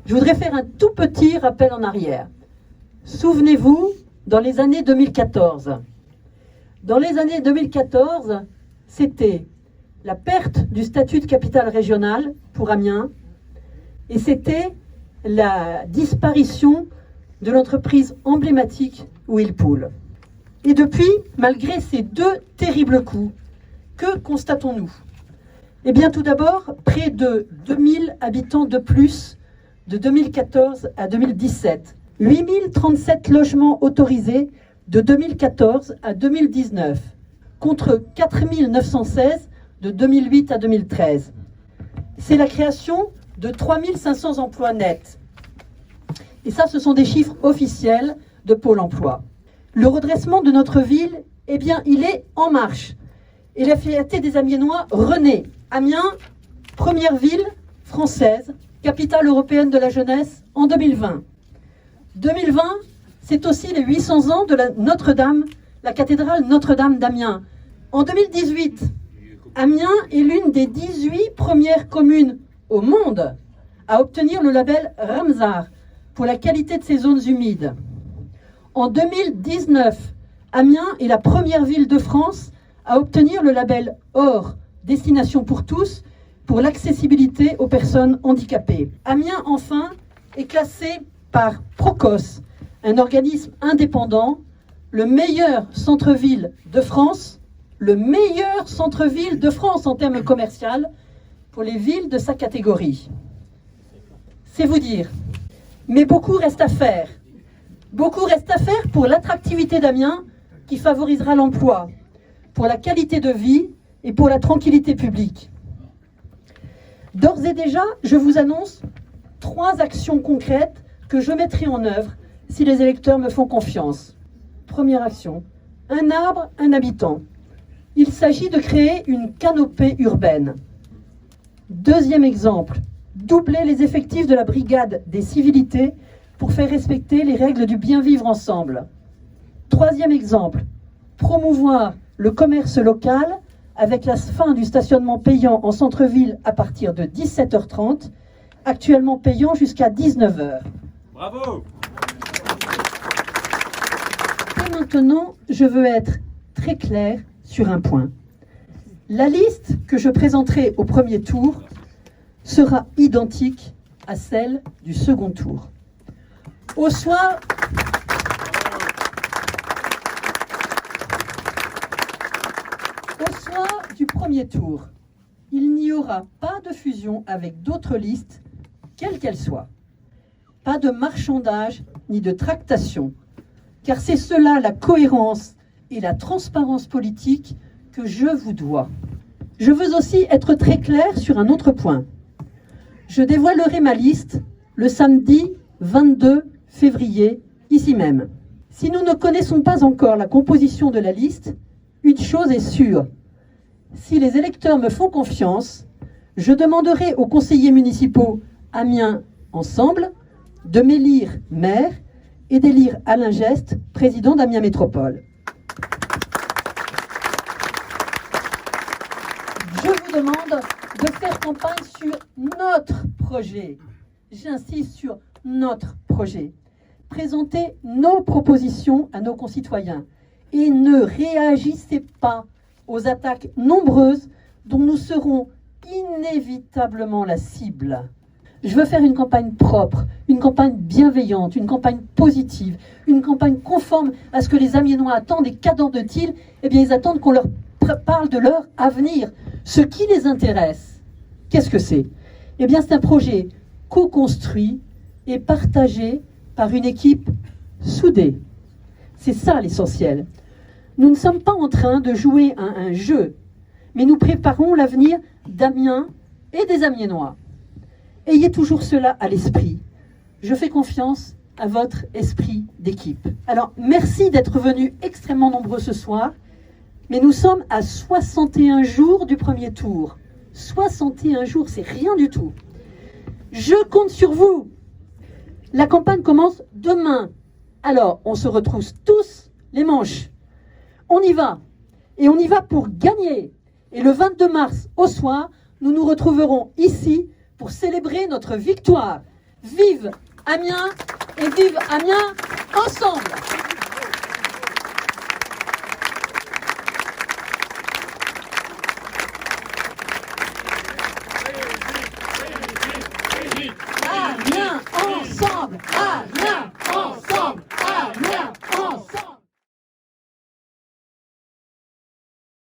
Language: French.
Je voudrais faire un tout petit rappel en arrière. Souvenez-vous, dans les années 2014. Dans les années 2014, c'était la perte du statut de capitale régionale pour Amiens et c'était la disparition de l'entreprise emblématique Whirlpool. Et depuis, malgré ces deux terribles coups, que constatons-nous? Eh bien, tout d'abord, près de 2000 habitants de plus de 2014 à 2017. 8037 logements autorisés de 2014 à 2019, contre 4916 de 2008 à 2013. C'est la création de 3500 emplois nets. Et ça, ce sont des chiffres officiels de Pôle emploi. Le redressement de notre ville, eh bien, il est en marche. Et la fierté des Amiénois renaît. Amiens, première ville française, capitale européenne de la jeunesse en 2020. 2020, c'est aussi les 800 ans de la Notre-Dame, la cathédrale Notre-Dame d'Amiens. En 2018, Amiens est l'une des 18 premières communes au monde à obtenir le label Ramsar pour la qualité de ses zones humides. En 2019, Amiens est la première ville de France à obtenir le label Or, destination pour tous, pour l'accessibilité aux personnes handicapées. Amiens, enfin, est classé par Procos, un organisme indépendant, le meilleur centre-ville de France, le meilleur centre-ville de France en termes commerciaux pour les villes de sa catégorie. C'est vous dire. Mais beaucoup reste à faire. Beaucoup reste à faire pour l'attractivité d'Amiens qui favorisera l'emploi, pour la qualité de vie et pour la tranquillité publique. D'ores et déjà, je vous annonce 3 actions concrètes que je mettrai en œuvre si les électeurs me font confiance. Première action, un arbre, un habitant. Il s'agit de créer une canopée urbaine. Deuxième exemple, doubler les effectifs de la brigade des civilités pour faire respecter les règles du bien vivre ensemble. Troisième exemple, promouvoir le commerce local avec la fin du stationnement payant en centre-ville à partir de 17h30, actuellement payant jusqu'à 19h. Bravo! Et maintenant, je veux être très clair sur un point. La liste que je présenterai au premier tour sera identique à celle du second tour. Au soir du premier tour, il n'y aura pas de fusion avec d'autres listes, quelles qu'elles soient. Pas de marchandage ni de tractation, car c'est cela la cohérence et la transparence politique que je vous dois. Je veux aussi être très clair sur un autre point. Je dévoilerai ma liste le samedi 22 février, ici même. Si nous ne connaissons pas encore la composition de la liste, une chose est sûre. Si les électeurs me font confiance, je demanderai aux conseillers municipaux Amiens Ensemble de m'élire maire et d'élire Alain Geste, président d'Amiens Métropole. Je vous demande de faire campagne sur notre projet. J'insiste sur notre projet. Présentez nos propositions à nos concitoyens et ne réagissez pas aux attaques nombreuses dont nous serons inévitablement la cible. Je veux faire une campagne propre, une campagne bienveillante, une campagne positive, une campagne conforme à ce que les Amiénois attendent. Et qu'attendent-ils? Eh bien, ils attendent qu'on leur parle de leur avenir. Ce qui les intéresse, qu'est-ce que c'est? Eh bien, c'est un projet co-construit et partagé par une équipe soudée. C'est ça l'essentiel. Nous ne sommes pas en train de jouer à un jeu, mais nous préparons l'avenir d'Amiens et des Amiénois. Ayez toujours cela à l'esprit. Je fais confiance à votre esprit d'équipe. Alors, merci d'être venus extrêmement nombreux ce soir, mais nous sommes à 61 jours du premier tour. 61 jours, c'est rien du tout. Je compte sur vous. La campagne commence demain. Alors, on se retrousse tous les manches. On y va. Et on y va pour gagner. Et le 22 mars, au soir, nous nous retrouverons ici pour célébrer notre victoire. Vive Amiens et vive Amiens ensemble!